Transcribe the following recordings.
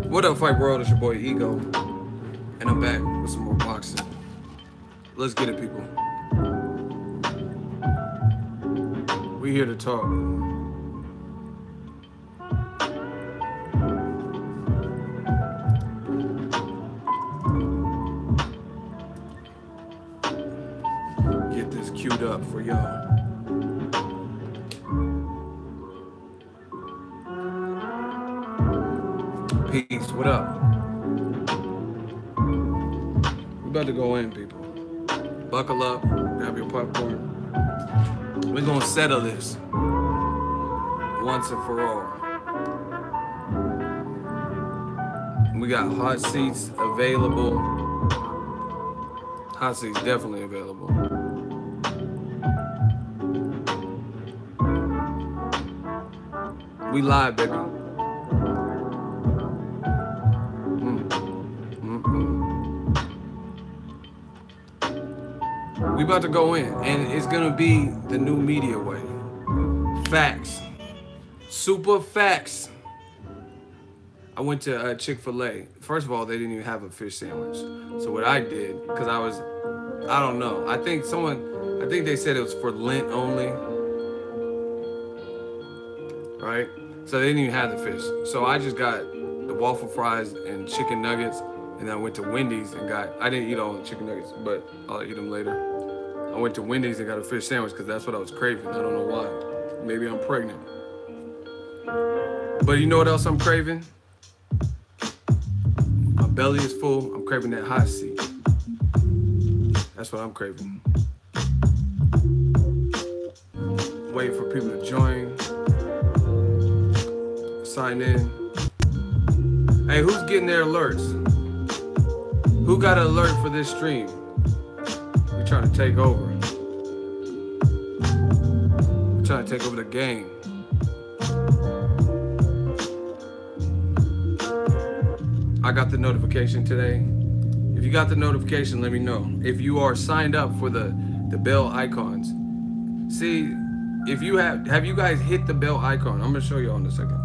What up, Fight World? It's your boy Ego, and I'm back with some more boxing. Let's get it, people. We here to talk. Get this queued up for y'all. Peace, what up? We about to go in, people. Buckle up, grab your popcorn. We're gonna settle this once and for all. We got hot seats available. Hot seats definitely available. We live, baby. We about to go in, and it's gonna be the new media way. Facts. Super facts. I went to Chick-fil-A. First of all, they didn't even have a fish sandwich. So what I did, because I don't know. I think they said it was for Lent only. Right? So they didn't even have the fish. So I just got the waffle fries and chicken nuggets, and then I went to Wendy's and I didn't eat all the chicken nuggets, but I'll eat them later. I went to Wendy's and got a fish sandwich because that's what I was craving. I don't know why. Maybe I'm pregnant. But you know what else I'm craving? My belly is full. I'm craving that hot seat. That's what I'm craving. Waiting for people to join. Sign in. Hey, who's getting their alerts? Who got an alert for this stream? We're trying to take over. We're trying to take over the game. I got the notification today. If you got the notification, let me know. If you are signed up for the bell icons. See, if you have you guys hit the bell icon? I'm gonna show you all in a second.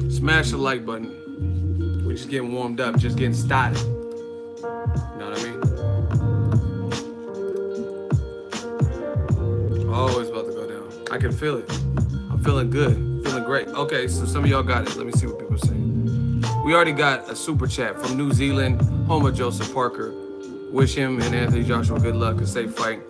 Smash the like button. We're just getting warmed up, just getting started. You know what I mean? Oh, it's about to go down. I can feel it. I'm feeling good, feeling great. Okay, so some of y'all got it. Let me see what people are saying. We already got a super chat from New Zealand, home of Joseph Parker. Wish him and Anthony Joshua good luck, a safe fight.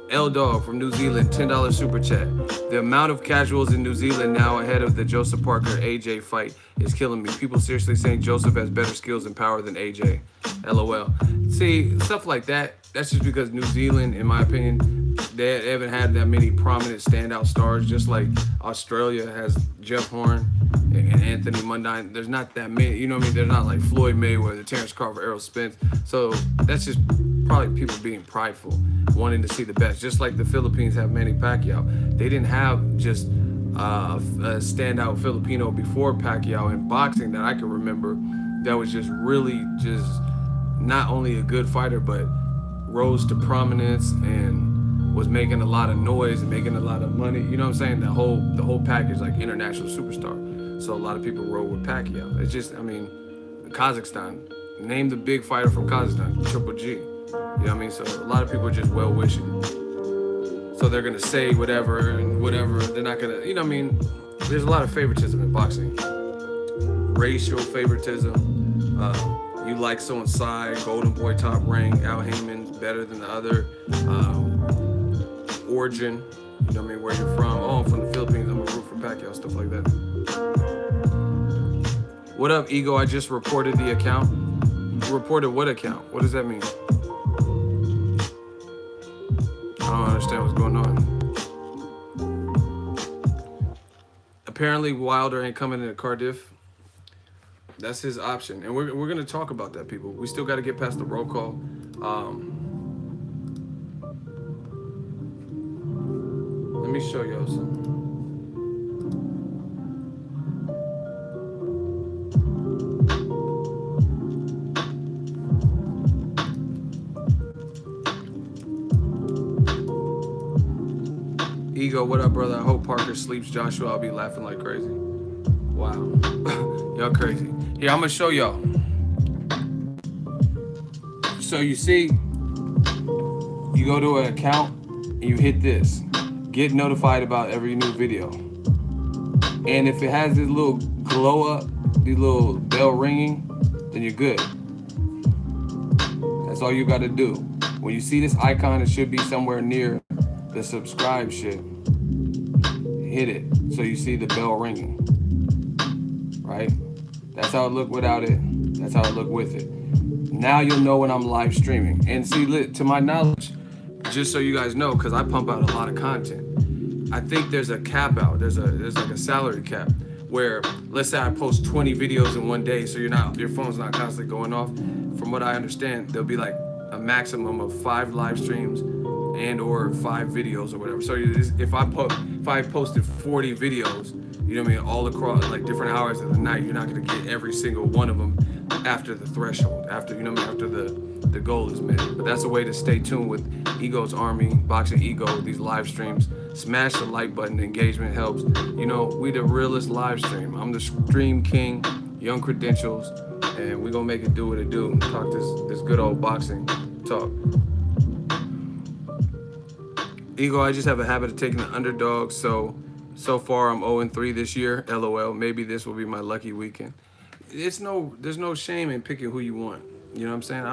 L-Dog from New Zealand, $10 super chat. The amount of casuals in New Zealand now ahead of the Joseph Parker AJ fight is killing me. People seriously saying Joseph has better skills and power than AJ. LOL. See, stuff like that, that's just because New Zealand, in my opinion, they haven't had that many prominent standout stars, just like Australia has Jeff Hearn and Anthony Mundine. There's not that many, you know what I mean? They're not like Floyd Mayweather, Terrence Crawford, Errol Spence. So that's just probably people being prideful, wanting to see the best. Just like the Philippines have Manny Pacquiao. They didn't have just a standout Filipino before Pacquiao in boxing that I can remember that was just really just not only a good fighter, but rose to prominence and was making a lot of noise and making a lot of money. You know what I'm saying? The whole package, like international superstar. So a lot of people roll with Pacquiao. It's just, I mean, Kazakhstan. Name the big fighter from Kazakhstan, Triple G. You know what I mean? So a lot of people are just well-wishing. So they're gonna say whatever and whatever. They're not gonna, you know what I mean? There's a lot of favoritism in boxing. Racial favoritism. You like someone's side, Golden Boy top rank, Al Heyman better than the other. Origin, you know what I mean? Where you're from. Oh, I'm from the Philippines. I'm gonna root for Pacquiao, stuff like that. What up, Ego? I just reported the account. You reported what account? What does that mean? I don't understand what's going on. Apparently Wilder ain't coming into Cardiff. That's his option, and we're gonna talk about that, people. We still got to get past the roll call. Let me show y'all something. Ego, what up, brother? I hope Parker sleeps Joshua. I'll be laughing like crazy. Wow. Y'all crazy. Here, I'm gonna show y'all. So you see, you go to an account and you hit this. Get notified about every new video. And if it has this little glow up, these little bell ringing, then you're good. That's all you gotta do. When you see this icon, it should be somewhere near the subscribe shit. Hit it so you see the bell ringing. Right? That's how it look without it. That's how it look with it. Now you'll know when I'm live streaming. And see, to my knowledge, just so you guys know, because I pump out a lot of content, I think there's a cap out. There's like a salary cap where, let's say I post 20 videos in one day, so your phone's not constantly going off. From what I understand, there'll be like a maximum of 5 live streams and or 5 videos or whatever. So if I posted 40 videos, you know what I mean, all across like different hours of the night, you're not gonna get every single one of them after the threshold, after, you know what I mean, after the goal is met. But that's a way to stay tuned with Ego's Army, Boxing Ego, these live streams. Smash the like button, engagement helps. You know, we the realest live stream. I'm the stream king, young credentials, and we gonna make it do what it do. Talk this good old boxing talk. Ego, I just have a habit of taking the underdog, so far I'm 0-3 this year. LOL. Maybe this will be my lucky weekend. There's no shame in picking who you want. You know what I'm saying?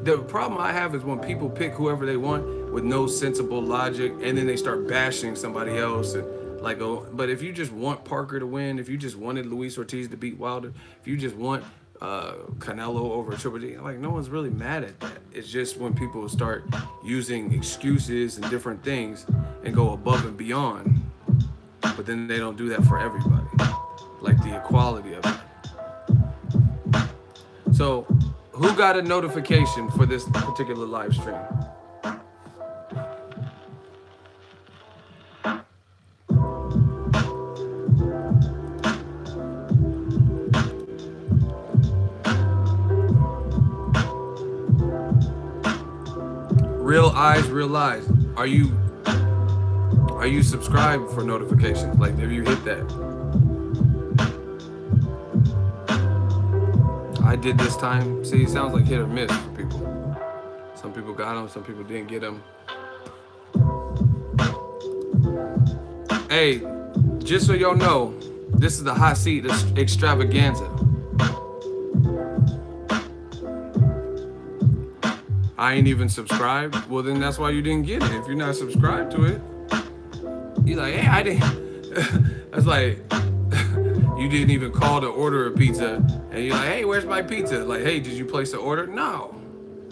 The problem I have is when people pick whoever they want with no sensible logic, and then they start bashing somebody else and like, oh, but if you just want Parker to win, if you just wanted Luis Ortiz to beat Wilder, if you just want Canelo over Triple G, like, no one's really mad at that. It's just when people start using excuses and different things and go above and beyond, but then they don't do that for everybody, like the equality of it. So, who got a notification for this particular live stream? Real eyes, real lies. Are you subscribed for notifications? Like, have you hit that? I did this time. See, it sounds like hit or miss for people. Some people got them, some people didn't get them. Hey, just so y'all know, this is the hot seat extravaganza. I ain't even subscribed. Well, then that's why you didn't get it. If you're not subscribed to it, you're like, hey, I didn't. That's like, you didn't even call to order a pizza, and you're like, hey, where's my pizza? Like, hey, did you place the order? No.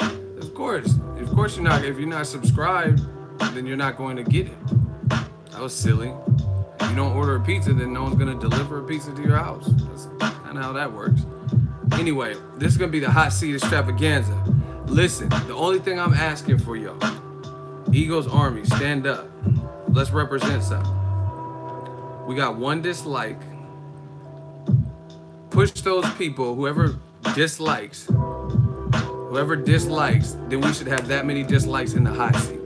Of course you're not. If you're not subscribed, then you're not going to get it. That was silly. If you don't order a pizza, then no one's gonna deliver a pizza to your house. That's kind of how that works. Anyway, this is gonna be the hot seat extravaganza. Listen, the only thing I'm asking for y'all, Ego's Army, stand up. Let's represent something. We got 1 dislike. Push those people, whoever dislikes, then we should have that many dislikes in the hot seat.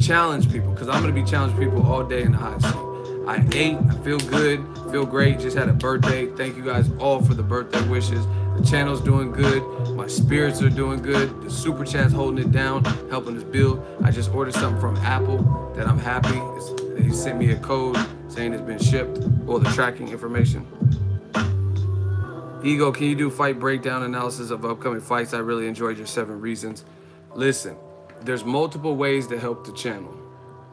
Challenge people, because I'm going to be challenging people all day in the hot seat. I ate, I feel good, feel great, just had a birthday. Thank you guys all for the birthday wishes. The channel's doing good, my spirits are doing good, the super chat's holding it down, helping us build. I just ordered something from Apple that I'm happy. He sent me a code saying it's been shipped, or the tracking information. Ego, can you do fight breakdown analysis of upcoming fights? I really enjoyed your 7 reasons. Listen, there's multiple ways to help the channel.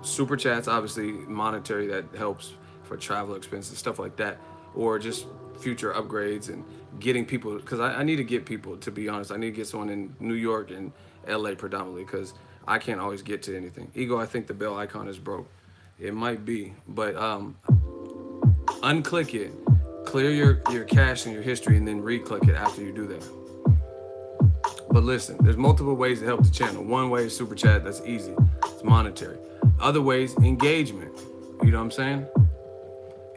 Super chats, obviously monetary, that helps for travel expenses, stuff like that, or just future upgrades and getting people, because I need to get people, to be honest. I need to get someone in New York and LA predominantly, because I can't always get to anything. Ego, I think the bell icon is broke. It might be, but unclick it, clear your cache and your history, and then re-click it after you do that. But listen, there's multiple ways to help the channel. One way is super chat, that's easy. It's monetary. Other ways, engagement. You know what I'm saying?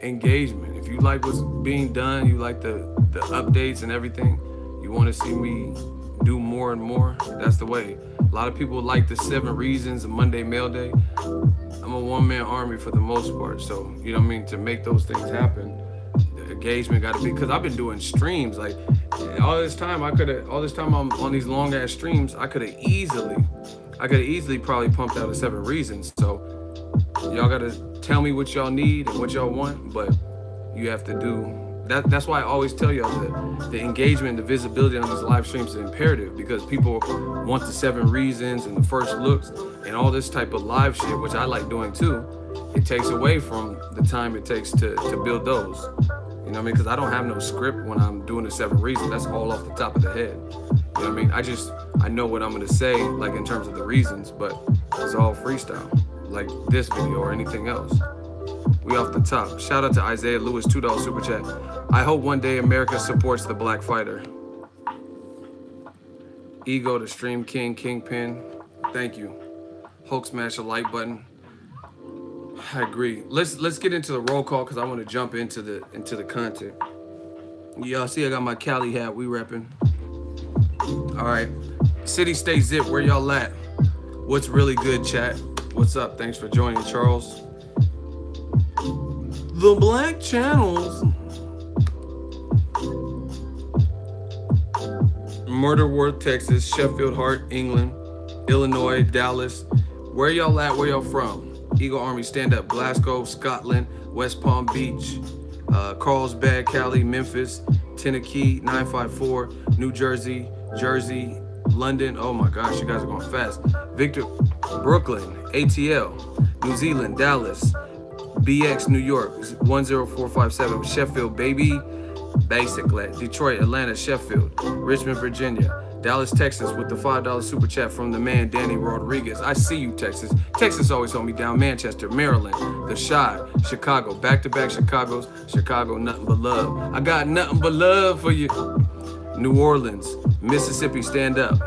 Engagement. If you like what's being done, you like the updates and everything, you want to see me do more and more, that's the way. A lot of people like the 7 reasons, a Monday mail day. I'm a one-man army for the most part, so you know what I mean, to make those things happen, the engagement got to be, because I've been doing streams like all this time I'm on these long ass streams, I could have easily probably pumped out a 7 reasons. So y'all got to tell me what y'all need and what y'all want, but you have to do that. That's why I always tell y'all that the engagement, the visibility on these live streams is imperative, because people want the 7 reasons and the first looks and all this type of live shit, which I like doing too. It takes away from the time it takes to build those. You know what I mean? Because I don't have no script when I'm doing the 7 reasons. That's all off the top of the head. You know what I mean? I know what I'm gonna say, like in terms of the reasons, but it's all freestyle, like this video or anything else. We off the top. Shout out to Isaiah Lewis, $2 super chat. I hope one day America supports the black fighter. Ego, the stream king, kingpin. Thank you. Hulk smash a like button. I agree. Let's get into the roll call, because I want to jump into the content. Y'all see I got my Cali hat. We repping. All right. City, state, zip. Where y'all at? What's really good, chat? What's up? Thanks for joining, Charles. The Black Channels. Murderworth, Texas. Sheffield, Hart, England. Illinois, Dallas. Where y'all at? Where y'all from? Eagle Army, stand up. Glasgow, Scotland. West Palm Beach. Carlsbad, Cali, Memphis. Tennessee, 954. New Jersey, Jersey, London. Oh my gosh, you guys are going fast. Victor, Brooklyn, ATL. New Zealand, Dallas. BX, New York, 10457. Sheffield, baby. Basically. Detroit, Atlanta, Sheffield. Richmond, Virginia. Dallas, Texas, with the $5 super chat from the man, Danny Rodriguez. I see you, Texas. Texas always hold me down. Manchester, Maryland, The Chi, Chicago. Back-to-back Chicago's. Chicago, nothing but love. I got nothing but love for you. New Orleans, Mississippi, stand up.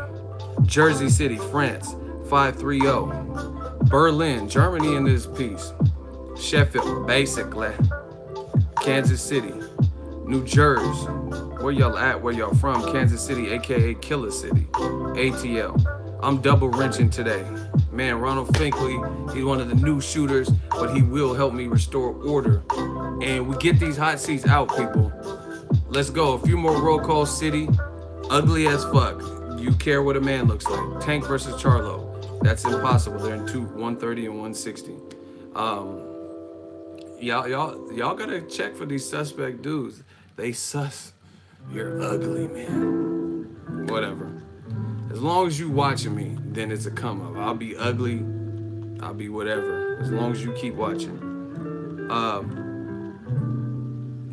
Jersey City, France, 530. Berlin, Germany in this piece. Sheffield, basically. Kansas City, New Jersey. Where y'all at? Where y'all from? Kansas City, aka Killer City. ATL. I'm double wrenching today. Man, Ronald Finkley, he's one of the new shooters, but he will help me restore order. And we get these hot seats out, people. Let's go. A few more roll calls. City, ugly as fuck. You care what a man looks like. Tank versus Charlo. That's impossible. They're in 130 and 160. Y'all gotta check for these suspect dudes. They sus. You're ugly, man. Whatever. As long as you watching me, then it's a come up. I'll be ugly. I'll be whatever. As long as you keep watching.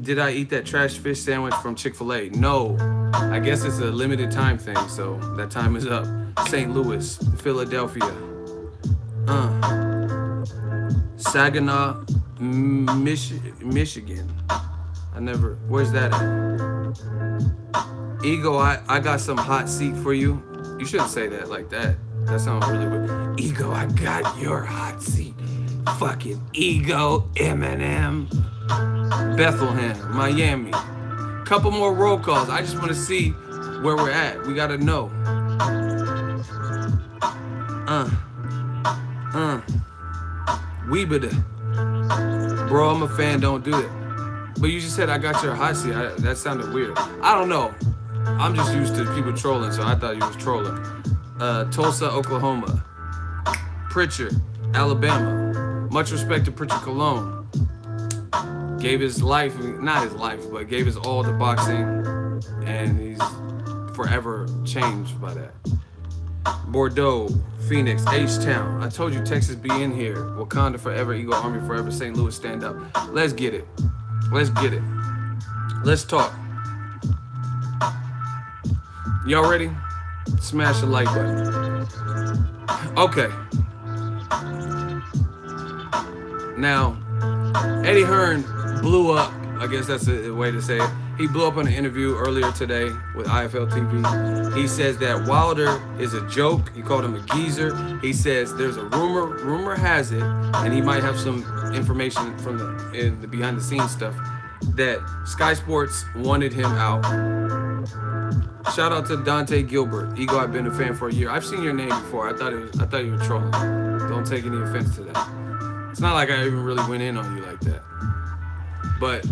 Did I eat that trash fish sandwich from Chick-fil-A? No. I guess it's a limited time thing, so that time is up. St. Louis, Philadelphia. Saginaw, Michigan. Where's that at? Ego, I got some hot seat for you. You shouldn't say that like that. That sounds really weird. Ego, I got your hot seat. Fucking Ego, Eminem. Bethlehem, Miami. Couple more roll calls. I just want to see where we're at. We gotta know. Weebada. Bro, I'm a fan, don't do it. But you just said I got your hot seat. That sounded weird. I don't know. I'm just used to people trolling, so I thought you was trolling. Tulsa, Oklahoma. Pritchard, Alabama. Much respect to Pritchard Cologne. Gave his life, not his life, but gave his all to boxing, and he's forever changed by that. Bordeaux, Phoenix, H-Town. I told you Texas be in here. Wakanda forever, Eagle Army forever, St. Louis stand up. Let's get it. Let's get it. Let's talk. Y'all ready? Smash the like button. Okay. Now, Eddie Hearn blew up. I guess that's a way to say it. He blew up in an interview earlier today with IFL TV. He says that Wilder is a joke. He called him a geezer. He says there's a rumor has it, and he might have some information from the behind the scenes stuff, that Sky Sports wanted him out. Shout out to Deontay Gilbert. Ego, I've been a fan for a year. I've seen your name before. I thought you were trolling. Don't take any offense to that. It's not like I even really went in on you like that. But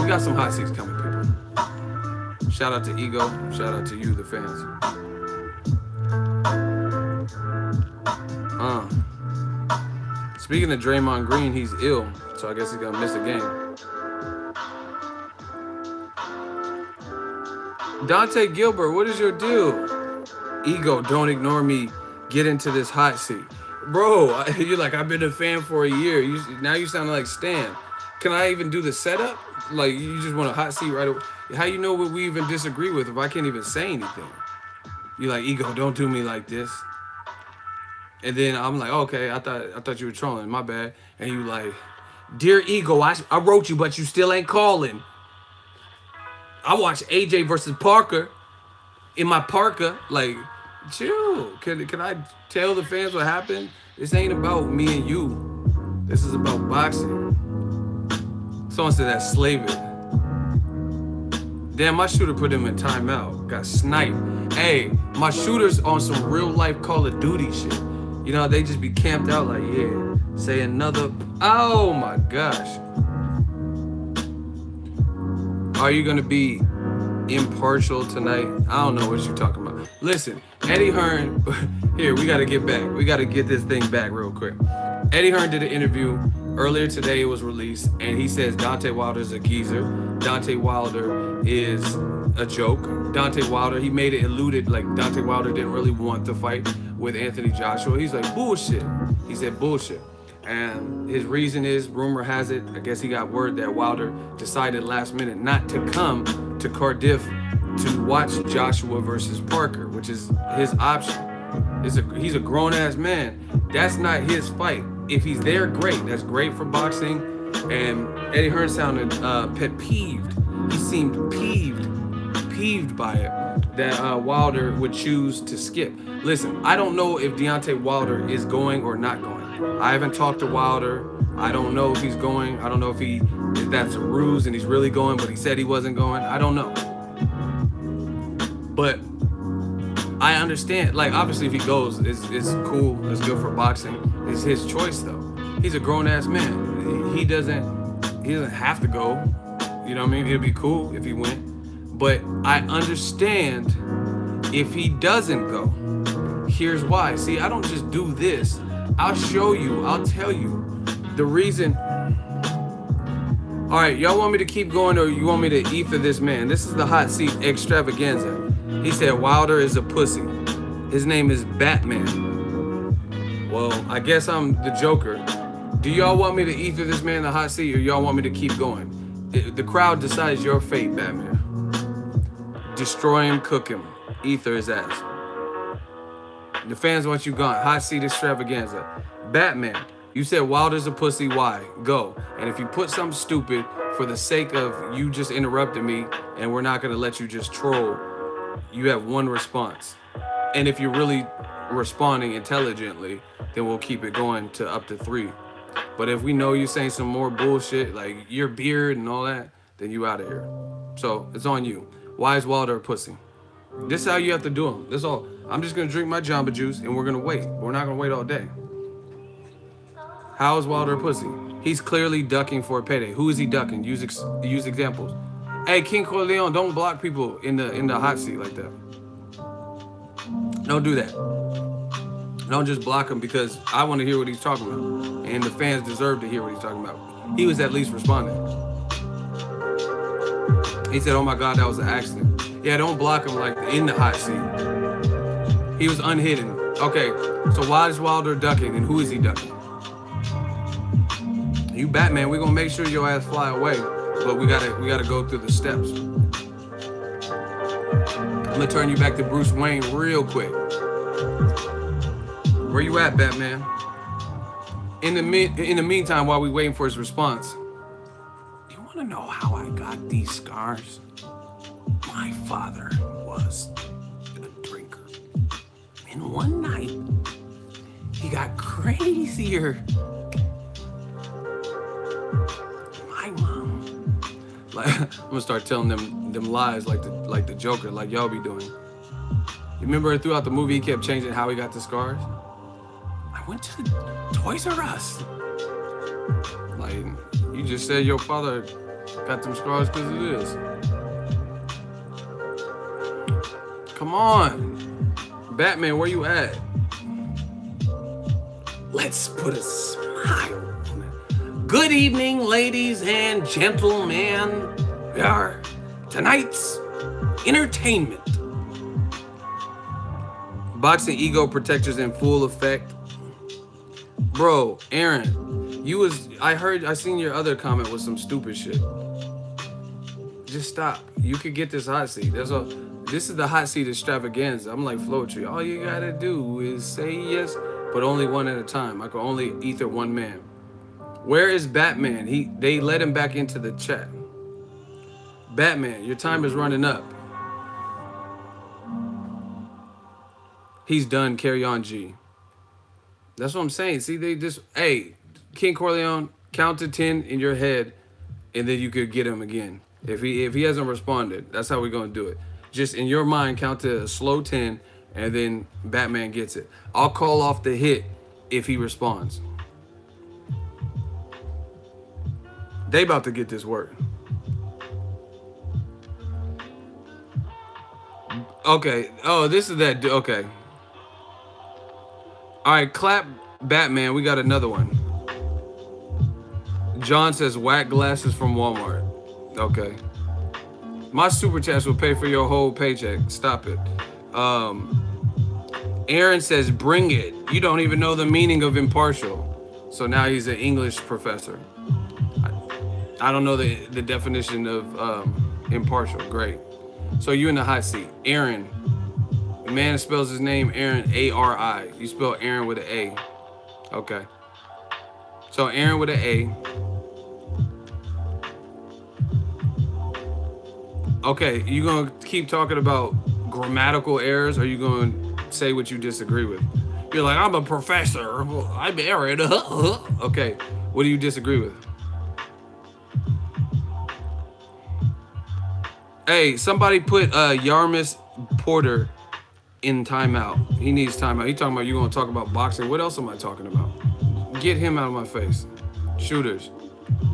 we got some hot seats coming, people. Shout out to Ego. Shout out to you, the fans. Speaking of Draymond Green, he's ill, so I guess he's gonna miss a game. Deontay Gilbert, what is your deal? Ego, don't ignore me. Get into this hot seat. Bro, you're like, I've been a fan for a year. Now you sound like Stan. Can I even do the setup? Like, you just want a hot seat right away? How you know what we even disagree with if I can't even say anything? You're like, Ego, don't do me like this. And then I'm like, okay, I thought you were trolling. My bad. And you like, dear Ego, I wrote you, but you still ain't calling. I watched AJ versus Parker in my parka. Like, chill. Can I tell the fans what happened? This ain't about me and you. This is about boxing. Someone said that slaving. Damn, my shooter put him in timeout. Got sniped. Hey, my shooter's on some real life Call of Duty shit. You know, they just be camped out like, yeah, say another. Oh my gosh. Are you gonna be impartial tonight? I don't know what you're talking about. Listen, Eddie Hearn, here, we gotta get back. We gotta get this thing back real quick. Eddie Hearn did an interview earlier today, it was released, and he says Deontay Wilder is a geezer. Deontay Wilder is a joke. Deontay Wilder, he made it alluded like Deontay Wilder didn't really want to fight with Anthony Joshua. He's like, bullshit. He said bullshit. And his reason is, rumor has it, I guess he got word that Wilder decided last minute not to come to Cardiff to watch Joshua versus Parker, which is his option. He's a grown-ass man. That's not his fight. If he's there, great. That's great for boxing. And Eddie Hearn sounded peeved. He seemed peeved by it, that Wilder would choose to skip. Listen, I don't know if Deontay Wilder is going or not going. I haven't talked to Wilder. I don't know if he's going. I don't know if that's a ruse and he's really going, but he said he wasn't going. I don't know. But I understand. Like, obviously, if he goes, it's cool. It's good for boxing. It's his choice, though. He's a grown-ass man. He doesn't have to go. You know what I mean? It'd be cool if he went. But I understand if he doesn't go. Here's why. See, I don't just do this. I'll show you. I'll tell you the reason. All right, y'all want me to keep going or you want me to ether this man? This is the hot seat extravaganza. He said Wilder is a pussy. His name is Batman. Well, I guess I'm the Joker. Do y'all want me to ether this man in the hot seat or y'all want me to keep going? The crowd decides your fate, Batman. Destroy him, cook him, ether his ass. The fans want you gone. Hot seat extravaganza. Batman, you said Wilder's a pussy. Why? Go. And if you put something stupid for the sake of you just interrupted me and we're not going to let you just troll, you have one response. And if you're really responding intelligently, then we'll keep it going to up to 3. But if we know you're saying some more bullshit, like your beard and all that, then you out of here. So it's on you. Why is Wilder a pussy? This is how you have to do him. That's all. I'm just going to drink my Jamba Juice and we're going to wait. We're not going to wait all day. How is Wilder a pussy? He's clearly ducking for a payday. Who is he ducking? Use examples. Hey, King Corleone, don't block people in the hot seat like that. Don't do that. Don't just block him because I want to hear what he's talking about. And the fans deserve to hear what he's talking about. He was at least responding. He said, oh my God, that was an accident. Yeah, don't block him like in the hot seat. He was unhidden. Okay, so why is Wilder ducking and who is he ducking? You Batman, we're gonna make sure your ass fly away, but we gotta go through the steps. I'm gonna turn you back to Bruce Wayne real quick. Where you at, Batman? In the meantime, while we waiting for his response, do you want to know how I got these scars? My father was a drinker. And one night, he got crazier. My mom, like, I'm gonna start telling them lies like the Joker, like y'all be doing. You remember throughout the movie, he kept changing how he got the scars? I went to the Toys R Us. Like, you just said your father got them scars because of this. Come on. Batman, where you at? Let's put a smile on it. Good evening, ladies and gentlemen. We are tonight's entertainment. Boxing ego protectors in full effect. Bro, Aaron, I seen your other comment with some stupid shit. Just stop. You could get this hot seat. That's all. This is the hot seat extravaganza. I'm like Floetry. All you gotta do is say yes, but only one at a time. I can only ether one man. Where is Batman? They let him back into the chat. Batman, your time is running up. He's done. Carry on, G. That's what I'm saying. See, they just, hey, King Corleone, count to 10 in your head, and then you could get him again. If he hasn't responded, that's how we're gonna do it. Just in your mind, count to a slow 10, and then Batman gets it. I'll call off the hit if he responds. They about to get this work. Okay. Oh, this is that. Okay. All right, clap Batman. We got another one. John says whack glasses from Walmart. Okay. My super chats will pay for your whole paycheck. Stop it. Aaron says bring it. You don't even know the meaning of impartial. So now he's an English professor. I don't know the definition of impartial. Great. So you in the hot seat. Aaron. The man spells his name Aaron, A-R-I. You spell Aaron with an A. Okay. So Aaron with an A. Okay, you gonna keep talking about grammatical errors, or are you gonna say what you disagree with? You're like, I'm a professor. I'm Aaron. Okay, what do you disagree with? Hey, somebody put Yarmus Porter in timeout. He needs timeout. He talking about you gonna talk about boxing. What else am I talking about? Get him out of my face. Shooters.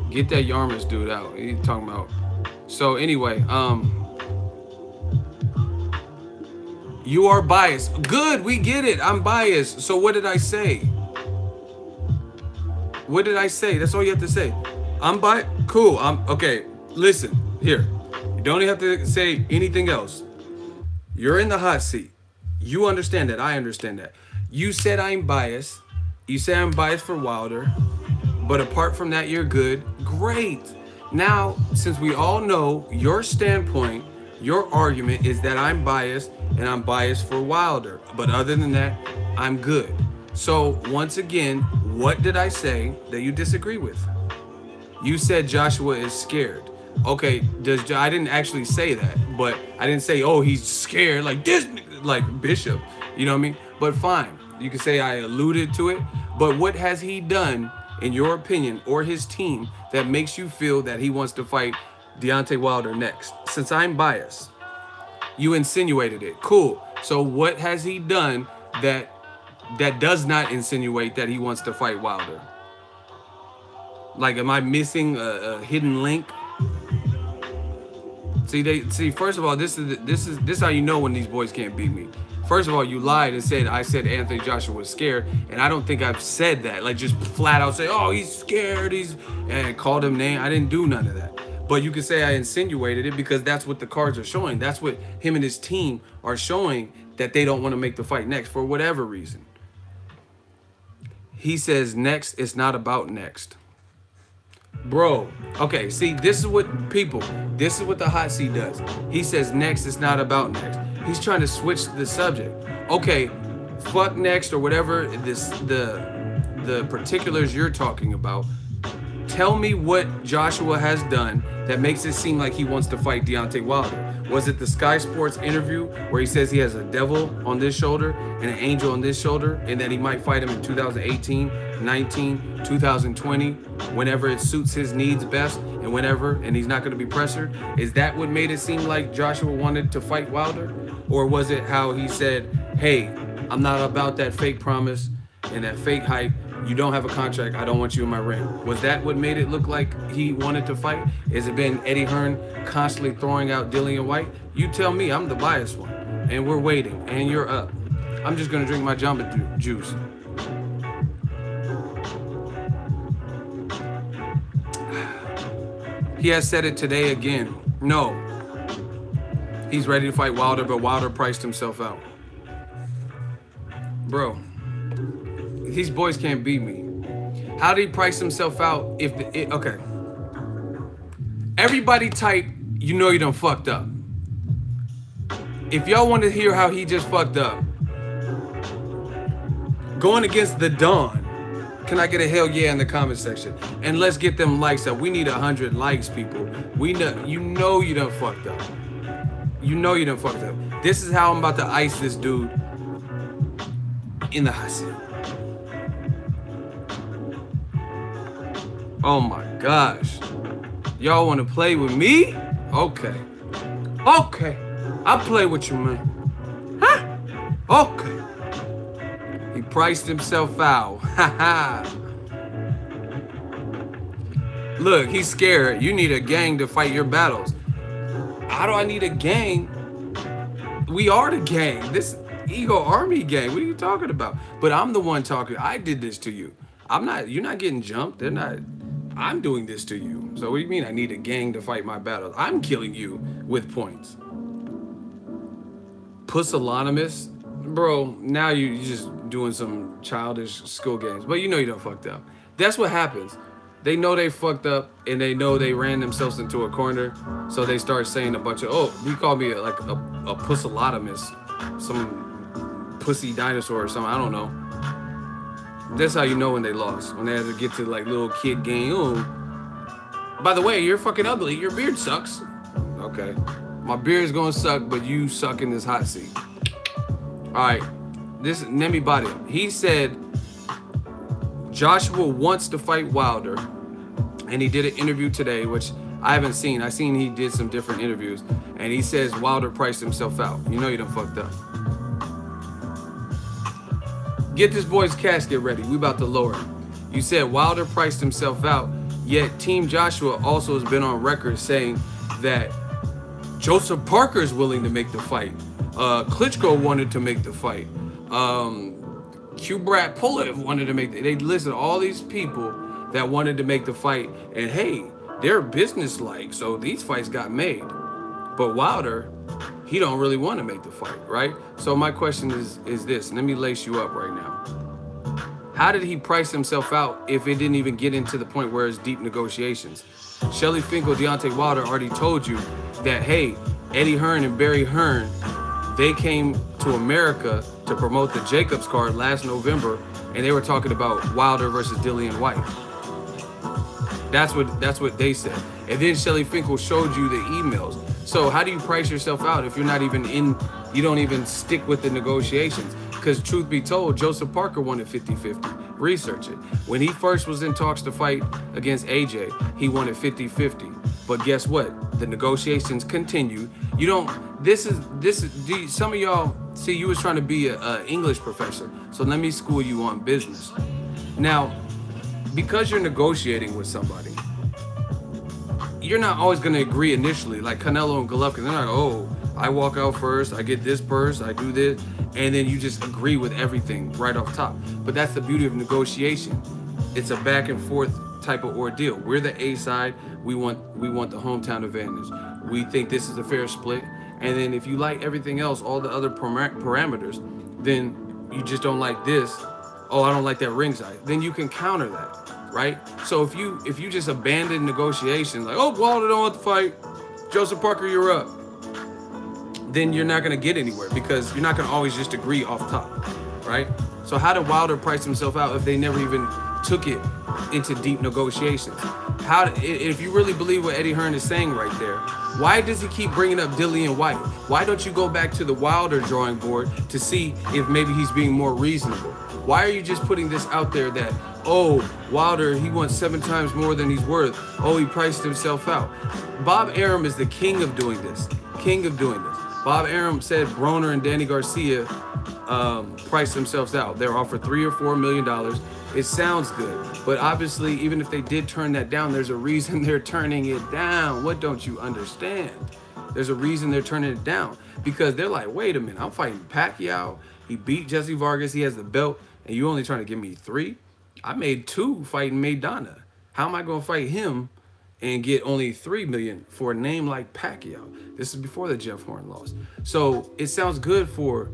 Get that Yarmus dude out. He talking about. So anyway, you are biased. Good, we get it. I'm biased. So what did I say? What did I say? That's all you have to say. I'm biased. Cool. Okay. Listen here. You don't have to say anything else. You're in the hot seat. You understand that. I understand that. You said I'm biased. You say I'm biased for Wilder. But apart from that, you're good. Great. Now, since we all know your standpoint, your argument is that I'm biased and I'm biased for Wilder. But other than that, I'm good. So once again, what did I say that you disagree with? You said Joshua is scared. Okay, I didn't actually say that, but I didn't say, oh, he's scared like this, like Bishop, you know what I mean? But fine, you can say I alluded to it, but what has he done, in your opinion, or his team, that makes you feel that he wants to fight Deontay Wilder next? Since I'm biased, you insinuated it. Cool. So what has he done that does not insinuate that he wants to fight Wilder? Like, am I missing a hidden link? See, first of all, this is how you know when these boys can't beat me. First of all, you lied and said I said Anthony Joshua was scared, and I don't think I've said that. Like, just flat out say, oh, he's scared, and called him name. I didn't do none of that. But you can say I insinuated it because that's what the cards are showing. That's what him and his team are showing, that they don't want to make the fight next for whatever reason. He says next, it's not about next. Bro, okay, see, this is what the hot seat does. He says next, it's not about next. He's trying to switch the subject. Okay, fuck next or whatever the the particulars you're talking about. Tell me what Joshua has done that makes it seem like he wants to fight Deontay Wilder. Was it the Sky Sports interview where he says he has a devil on this shoulder and an angel on this shoulder, and that he might fight him in 2018, 19, 2020, whenever it suits his needs best and whenever, and he's not going to be pressured? Is that what made it seem like Joshua wanted to fight Wilder? Or was it how he said, hey, I'm not about that fake promise and that fake hype. You don't have a contract. I don't want you in my ring. Was that what made it look like he wanted to fight? Has it been Eddie Hearn constantly throwing out Dillian Whyte? You tell me. I'm the biased one. And we're waiting. And you're up. I'm just going to drink my Jamba juice. He has said it today again. No. He's ready to fight Wilder, but Wilder priced himself out. Bro. These boys can't beat me. How did he price himself out if okay. Everybody type, you know you done fucked up. If y'all want to hear how he just fucked up, going against the Dawn, can I get a hell yeah in the comment section? And let's get them likes up. We need 100 likes, people. We know you done fucked up. You know you done fucked up. This is how I'm about to ice this dude in the hot seat. Oh my gosh. Y'all want to play with me? Okay. Okay. I'll play with you, man. Huh? Okay. He priced himself out. Ha. Look, he's scared. You need a gang to fight your battles. How do I need a gang? We are the gang. This Ego Army gang. What are you talking about? But I'm the one talking. I did this to you. You're not getting jumped. They're not. I'm doing this to you. So what do you mean I need a gang to fight my battles? I'm killing you with points. Pusillanimous? Bro, now you're just doing some childish school games. But you know you done fucked up. That's what happens. They know they fucked up and they know they ran themselves into a corner. So they start saying a bunch of, oh, you call me like a pusillanimous, some pussy dinosaur or something. I don't know. That's how you know when they lost. When they had to get to like little kid game. Oh, by the way, you're fucking ugly. Your beard sucks. Okay. My beard's gonna suck, but you suck in this hot seat. All right. This Nemi Badi. He said Joshua wants to fight Wilder. And he did an interview today, which I haven't seen. I seen he did some different interviews. And he says Wilder priced himself out. You know you done fucked up. Get this boy's casket ready. We about to lower him. You said Wilder priced himself out, yet Team Joshua also has been on record saying that Joseph Parker is willing to make the fight. Klitschko wanted to make the fight. Kubrat Pulev wanted to make they listed all these people that wanted to make the fight. And hey, they're business-like, so these fights got made. But Wilder, he don't really want to make the fight, right? So my question is this. Let me lace you up right now. How did he price himself out if it didn't even get into the point where it's deep negotiations? Shelly Finkel, Deontay Wilder already told you that, hey, Eddie Hearn and Barry Hearn, they came to America to promote the Jacobs card last November, and they were talking about Wilder versus Dillian Whyte. That's what they said. And then Shelly Finkel showed you the emails. So how do you price yourself out if you're not even in, you don't even stick with the negotiations? Because truth be told, Joseph Parker wanted 50-50. Research it. When he first was in talks to fight against AJ, he wanted 50-50. But guess what? The negotiations continued. You don't, this is, some of y'all, see, you was trying to be a English professor. So let me school you on business. Now, because you're negotiating with somebody, you're not always going to agree initially. Like Canelo and Golovkin, they're not, oh, I walk out first, I get this purse, I do this, and then you just agree with everything right off top. But that's the beauty of negotiation. It's a back and forth type of ordeal. We're the A side. We want the hometown advantage. We think this is a fair split. And then if you like everything else, all the other parameters, then you just don't like this. Oh, I don't like that ringside. Then you can counter that, right? So if you just abandon negotiations, like, oh, Wilder don't want to fight, Joseph Parker, you're up, then you're not going to get anywhere because you're not going to always just agree off top, right? So how did Wilder price himself out if they never even took it into deep negotiations? If you really believe what Eddie Hearn is saying right there, why does he keep bringing up Dillian Whyte? Why don't you go back to the Wilder drawing board to see if maybe he's being more reasonable? Why are you just putting this out there that, oh, Wilder, he wants 7 times more than he's worth. Oh, he priced himself out. Bob Arum is the king of doing this. King of doing this. Bob Arum said Broner and Danny Garcia priced themselves out. They're offered $3 or $4 million. It sounds good, but obviously, even if they did turn that down, there's a reason they're turning it down. What don't you understand? There's a reason they're turning it down, because they're like, wait a minute, I'm fighting Pacquiao. He beat Jesse Vargas. He has the belt, and you only trying to give me 3? I made 2 fighting Maidana. How am I going to fight him and get only $3 million for a name like Pacquiao? This is before the Jeff Horn loss. So it sounds good for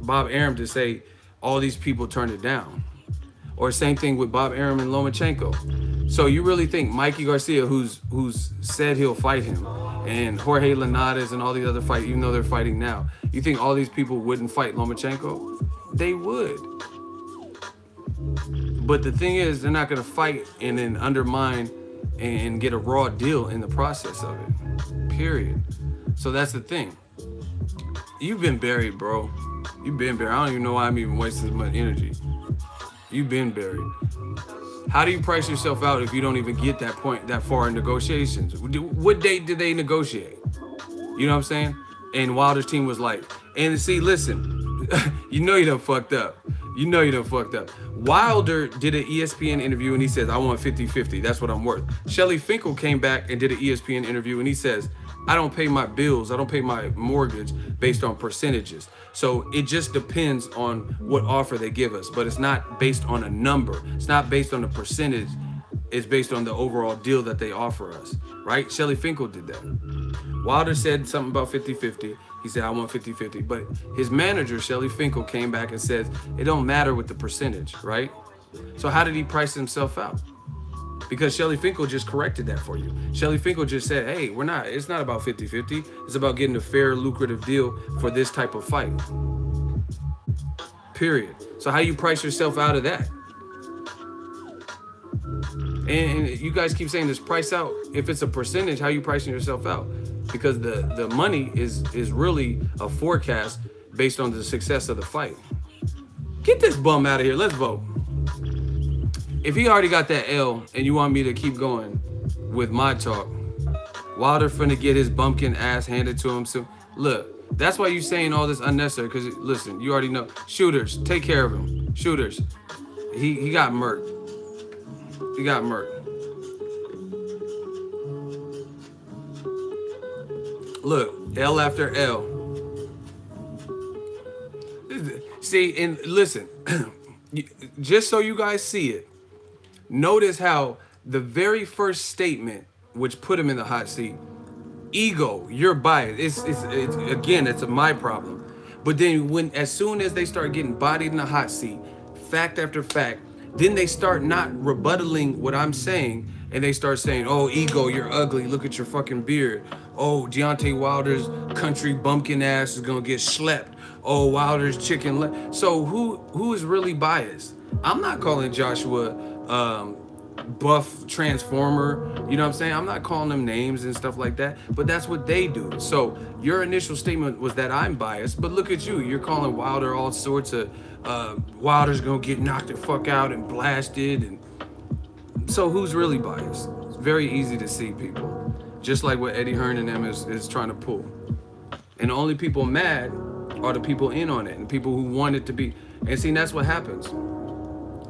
Bob Arum to say all these people turned it down. Or same thing with Bob Arum and Lomachenko. So you really think Mikey Garcia, who's said he'll fight him, and Jorge Linares and all these other fights, even though they're fighting now, you think all these people wouldn't fight Lomachenko? They would. But the thing is, they're not going to fight and then undermine and get a raw deal in the process of it. Period. So that's the thing. You've been buried, bro. You've been buried. I don't even know why I'm even wasting as much energy. You've been buried. How do you price yourself out if you don't even get that far in negotiations? What date did they negotiate? You know what I'm saying? And Wilder's team was like, and see, listen, you know you done fucked up. You know you done fucked up. Wilder did an ESPN interview and he says, I want 50-50. That's what I'm worth. Shelly Finkel came back and did an ESPN interview and he says, I don't pay my bills. I don't pay my mortgage based on percentages. So it just depends on what offer they give us, but it's not based on a number. It's not based on a percentage. It's based on the overall deal that they offer us, right? Shelly Finkel did that. Wilder said something about 50-50. He said, I want 50-50. But his manager, Shelly Finkel, came back and said, it don't matter with the percentage, right? So how did he price himself out? Because Shelly Finkel just corrected that for you. Shelly Finkel just said, hey, it's not about 50-50. It's about getting a fair, lucrative deal for this type of fight. Period. So how you price yourself out of that? And you guys keep saying this price out. If it's a percentage, how you pricing yourself out? Because the money is really a forecast based on the success of the fight. Get this bum out of here. Let's vote. If he already got that L and you want me to keep going with my talk, Wilder finna get his bumpkin ass handed to him. So look, that's why you saying all this unnecessary, because listen, you already know. Shooters, take care of him. Shooters. He got murked. He got murked. Look, L after L. See, and listen, just so you guys see it, notice how the very first statement, which put him in the hot seat, ego, you're biased. It's again, it's my problem. But then as soon as they start getting bodied in the hot seat, fact after fact, then they start not rebuttaling what I'm saying, and they start saying, oh, ego, you're ugly. Look at your fucking beard. Oh, Deontay Wilder's country bumpkin ass is gonna get slept. Oh, Wilder's chicken leg. So who is really biased? I'm not calling Joshua buff transformer, you know what I'm saying? I'm not calling them names and stuff like that, but that's what they do. So your initial statement was that I'm biased, but look at you, you're calling Wilder all sorts of Wilder's gonna get knocked the fuck out and blasted. And so who's really biased? It's very easy to see, people. Just like what Eddie Hearn and them is trying to pull. And the only people mad are the people in on it and people who want it to be. And see, that's what happens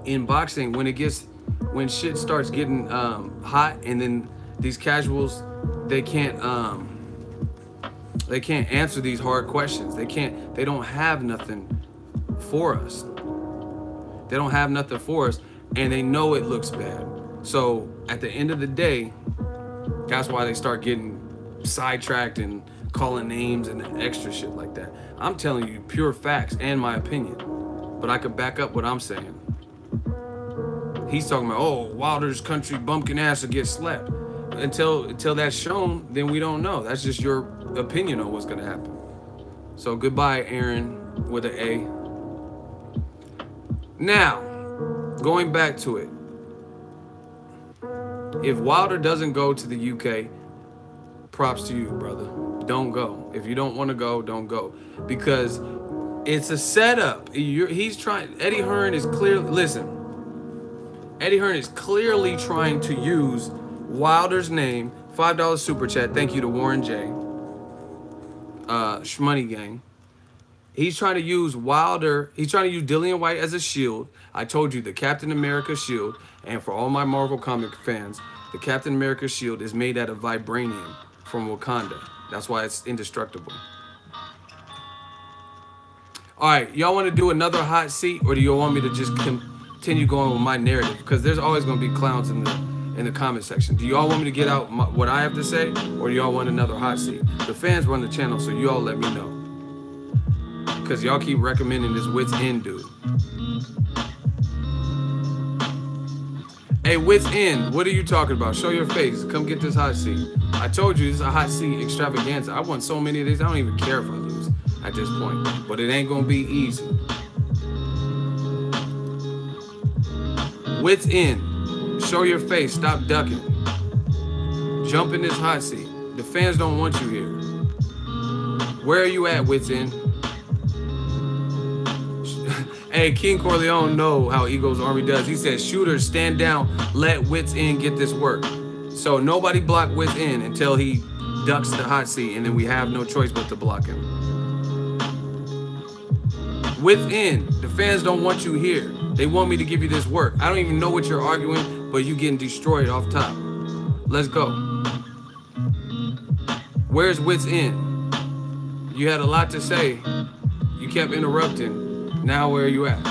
in boxing when shit starts getting hot, and then these casuals, they can't answer these hard questions. They don't have nothing for us. They don't have nothing for us, and they know it looks bad. So at the end of the day, that's why they start getting sidetracked and calling names and extra shit like that. I'm telling you pure facts and my opinion, but I could back up what I'm saying. He's talking about, oh, Wilder's country bumpkin ass will get slapped. Until that's shown, then we don't know. That's just your opinion on what's gonna happen. So goodbye, Aaron. with an A. Now, going back to it. If Wilder doesn't go to the UK, props to you, brother. Don't go. If you don't want to go, don't go. Because it's a setup. He's trying. Eddie Hearn is clear. Listen. Eddie Hearn is clearly trying to use Wilder's name. $5 super chat. Thank you to Warren J. Shmoney Gang. He's trying to use Wilder. He's trying to use Dillian Whyte as a shield. I told you the Captain America shield. And for all my Marvel comic fans, the Captain America shield is made out of vibranium from Wakanda. That's why it's indestructible. All right, y'all want to do another hot seat, or do you want me to just continue going with my narrative? Because there's always going to be clowns in the comment section. Do y'all want me to get out what I have to say, or do y'all want another hot seat? The fans run the channel, so you all let me know. Because y'all keep recommending this Wits End dude. Hey, Wits End, what are you talking about? Show your face. Come get this hot seat. I told you this is a hot seat extravaganza. I won so many of these, I don't even care if I lose at this point. But it ain't gonna be easy. Wits End, show your face. Stop ducking. Jump in this hot seat. The fans don't want you here. Where are you at, Wits End? Hey, King Corleone know how Eagles Army does. He says, shooters, stand down, let Wits In get this work. So nobody block Wits In until he ducks the hot seat, and then we have no choice but to block him. Wits In, the fans don't want you here. They want me to give you this work. I don't even know what you're arguing, but you getting destroyed off top. Let's go. Where's Wits In? You had a lot to say. You kept interrupting. Now where are you at?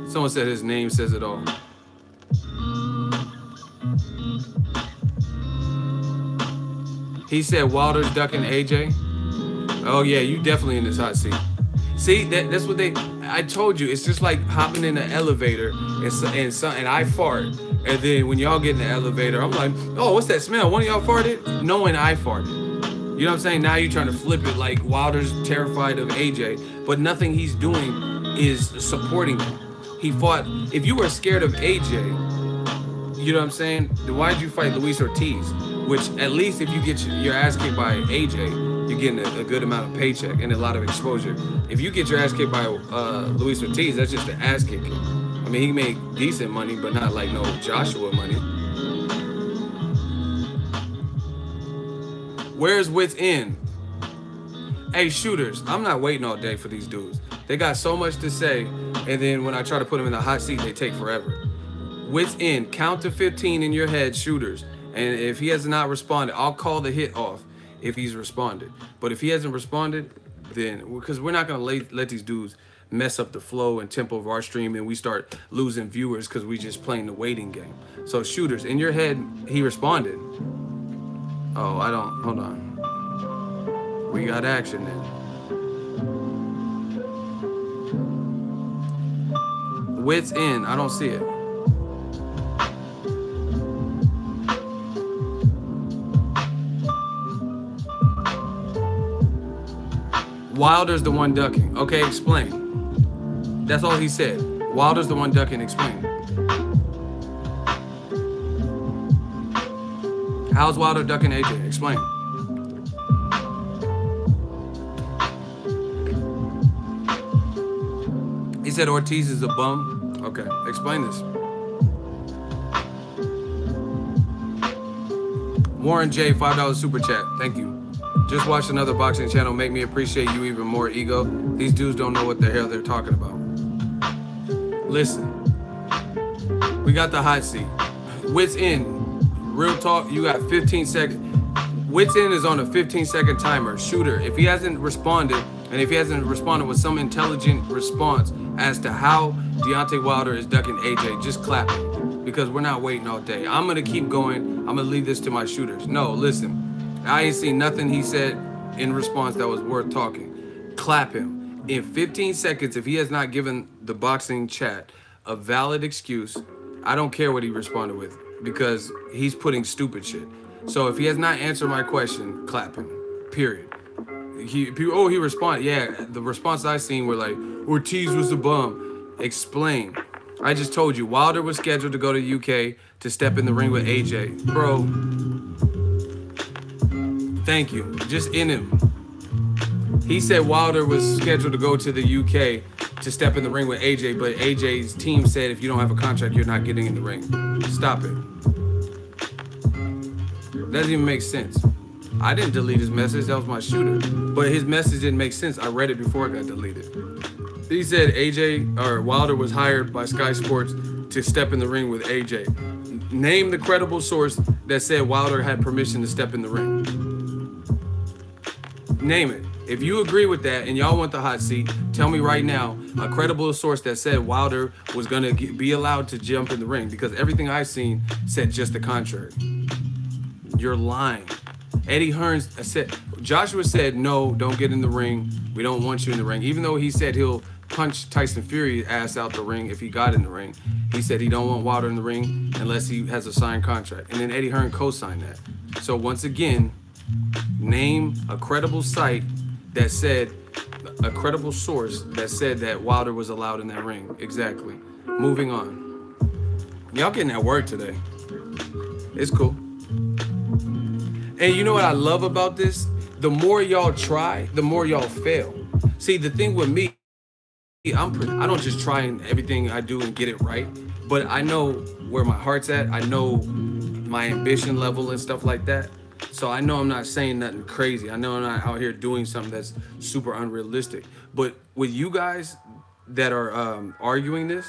Someone said his name says it all. He said Wilder's ducking AJ. Oh yeah, you definitely in this hot seat. See, that's what I told you. It's just like hopping in an elevator and I fart. And then when y'all get in the elevator, I'm like, oh, what's that smell? One of y'all farted? Knowing I farted. You know what I'm saying? Now you're trying to flip it like Wilder's terrified of AJ, but nothing he's doing is supporting him. He fought. If you were scared of AJ, you know what I'm saying? Then why did you fight Luis Ortiz? Which at least if you get your ass kicked by AJ, you're getting a good amount of paycheck and a lot of exposure. If you get your ass kicked by Luis Ortiz, that's just an ass kicking. I mean, he made decent money, but not like no Joshua money. Where's Wits In? Hey, shooters, I'm not waiting all day for these dudes. They got so much to say, and then when I try to put them in the hot seat, they take forever. Wits In, count to 15 in your head, shooters. And if he has not responded, I'll call the hit off if he's responded. But if he hasn't responded, then, because we're not gonna let these dudes mess up the flow and tempo of our stream and we start losing viewers because we just playing the waiting game. So shooters, in your head, he responded. Oh, I don't, hold on. We got action then. Wits In, I don't see it. Wilder's the one ducking. Okay, explain. That's all he said. Wilder's the one ducking, explain. How's Wilder ducking AJ? Explain. He said Ortiz is a bum. Okay, explain this. Warren J, $5 super chat. Thank you. Just watched another boxing channel. Make me appreciate you even more, Ego. These dudes don't know what the hell they're talking about. Listen. We got the hot seat. Wits In. Real talk, you got 15 seconds. Wits In is on a 15-second timer. Shooter, if he hasn't responded, and if he hasn't responded with some intelligent response as to how Deontay Wilder is ducking AJ, just clap him, because we're not waiting all day. I'm gonna keep going. I'm gonna leave this to my shooters. No, listen, I ain't seen nothing he said in response that was worth talking. Clap him. In 15 seconds, if he has not given the boxing chat a valid excuse, I don't care what he responded with, because he's putting stupid shit. So if he has not answered my question, clap him, period. he responded. Yeah, the response I seen were like, Ortiz was the bum. Explain. I just told you, Wilder was scheduled to go to the UK to step in the ring with AJ. Bro, thank you. Just in him. He said Wilder was scheduled to go to the UK to step in the ring with AJ, but AJ's team said if you don't have a contract, you're not getting in the ring. Stop it. That doesn't even make sense. I didn't delete his message, that was my shooter. But his message didn't make sense. I read it before it got deleted. He said Wilder was hired by Sky Sports to step in the ring with AJ. Name the credible source that said Wilder had permission to step in the ring. Name it. If you agree with that and y'all want the hot seat, tell me right now a credible source that said Wilder was gonna be allowed to jump in the ring, because everything I've seen said just the contrary. You're lying. Eddie Hearn said, Joshua said, no, don't get in the ring. We don't want you in the ring. Even though he said he'll punch Tyson Fury's ass out the ring if he got in the ring. He said he don't want Wilder in the ring unless he has a signed contract. And then Eddie Hearn co-signed that. So once again, name a credible site that said, a credible source that said that Wilder was allowed in that ring. Exactly. Moving on. Y'all getting that word today. It's cool. And you know what I love about this? The more y'all try, the more y'all fail. See, the thing with me, I don't just try and everything I do and get it right, but I know where my heart's at. I know my ambition level and stuff like that. So I know I'm not saying nothing crazy. I know I'm not out here doing something that's super unrealistic. But with you guys that are arguing this,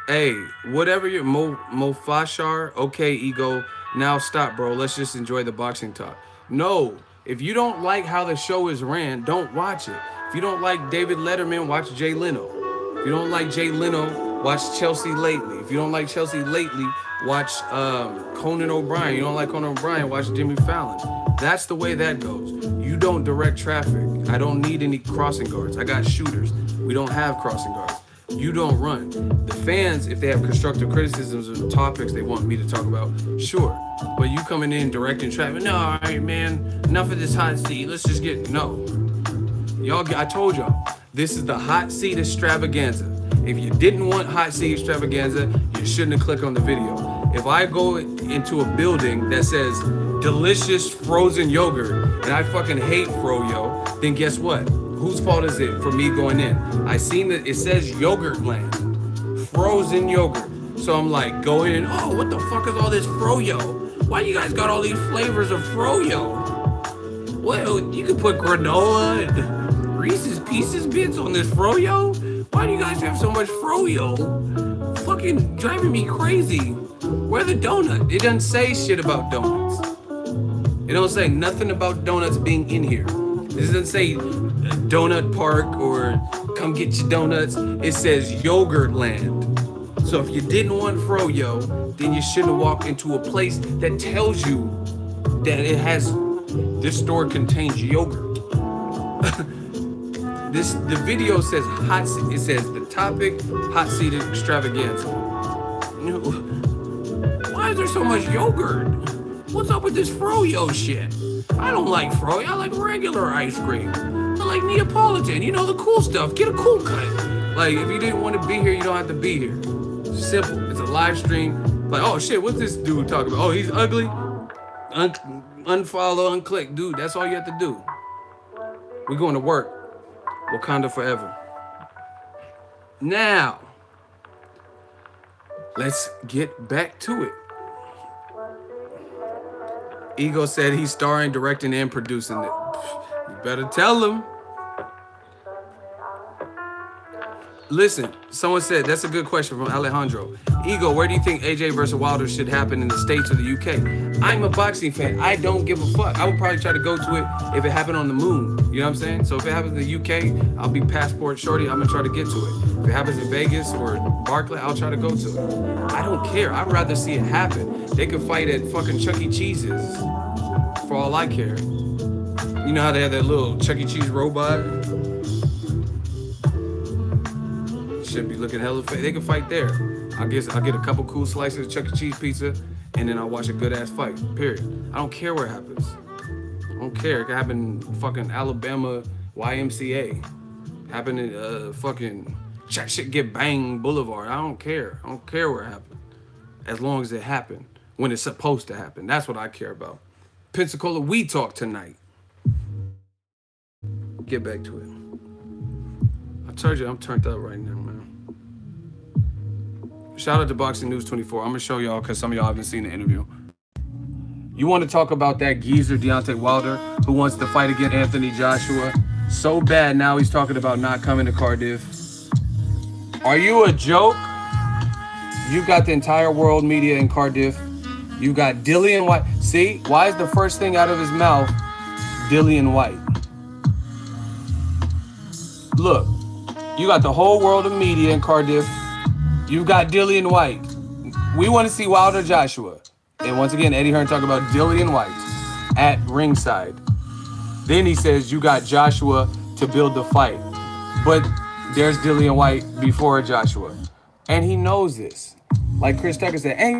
hey, whatever your Mofashar, okay, ego, now stop, bro. Let's just enjoy the boxing talk. No, if you don't like how the show is ran, don't watch it. If you don't like David Letterman, watch Jay Leno. If you don't like Jay Leno, watch Chelsea Lately. If you don't like Chelsea Lately, watch Conan O'Brien. You don't like Conan O'Brien, watch Jimmy Fallon. That's the way that goes. You don't direct traffic. I don't need any crossing guards. I got shooters. We don't have crossing guards. You don't run. The fans, if they have constructive criticisms of the topics they want me to talk about, sure. But you coming in directing traffic, no, all right, man, enough of this hot seat. Let's just get, no. Y'all, I told y'all, this is the hot seat extravaganza. If you didn't want hot seat extravaganza, you shouldn't have clicked on the video. If I go into a building that says delicious frozen yogurt and I fucking hate froyo, then guess what? Whose fault is it for me going in? I seen that it says Yogurt Land, frozen yogurt. So I'm like, go in and, oh, what the fuck is all this froyo? Why you guys got all these flavors of froyo? Well, you could put granola and Reese's Pieces bits on this froyo? Why do you guys have so much froyo? Fucking driving me crazy. Where the donut? It doesn't say shit about donuts. It don't say nothing about donuts being in here. It doesn't say Donut Park or come get your donuts. It says Yogurt Land. So if you didn't want froyo, then you shouldn't have walked into a place that tells you that it has, this store contains yogurt. The video says hot seat. It says the topic, hot seat extravaganza. Why is there so much yogurt? What's up with this froyo shit? I don't like froyo, I like regular ice cream. I like Neapolitan, you know, the cool stuff. Get a cool cut. Like, if you didn't want to be here, you don't have to be here. It's simple. It's a live stream. Like, oh shit, what's this dude talking about? Oh, he's ugly? Unfollow, unclick. Dude, that's all you have to do. We're going to work. Wakanda forever. Now, let's get back to it. Ego said he's starring, directing, and producing it. You better tell him. Listen, someone said, that's a good question from Alejandro. Ego, where do you think AJ versus Wilder should happen, in the States or the UK? I'm a boxing fan. I don't give a fuck. I would probably try to go to it if it happened on the moon. You know what I'm saying? So if it happens in the UK, I'll be passport shorty. I'm gonna try to get to it. If it happens in Vegas or Barclay, I'll try to go to it. I don't care. I'd rather see it happen. They could fight at fucking Chuck E. Cheese's for all I care. You know how they have that little Chuck E. Cheese robot? Should be looking hella fake. They can fight there. I guess I'll get a couple cool slices of Chuck E. Cheese pizza, and then I'll watch a good ass fight. Period. I don't care where it happens. don't care. It could happen in fucking Alabama YMCA. Happen in fucking shit get banged Boulevard. I don't care. I don't care where it happened. As long as it happened when it's supposed to happen. That's what I care about. Pensacola, we talk tonight. Get back to it. I told you I'm turned up right now, man. Shout out to Boxing News 24. I'm gonna show y'all because some of y'all haven't seen the interview. You want to talk about that geezer Deontay Wilder who wants to fight against Anthony Joshua so bad now he's talking about not coming to Cardiff. Are you a joke? You got the entire world media in Cardiff. You got Dillian Whyte. See, why is the first thing out of his mouth Dillian Whyte? Look, you got the whole world of media in Cardiff. You got Dillian Whyte. We want to see Wilder Joshua. And once again, Eddie Hearn talking about Dillian Whyte at ringside. Then he says you got Joshua to build the fight. But there's Dillian Whyte before Joshua. And he knows this. Like Chris Tucker said, ain't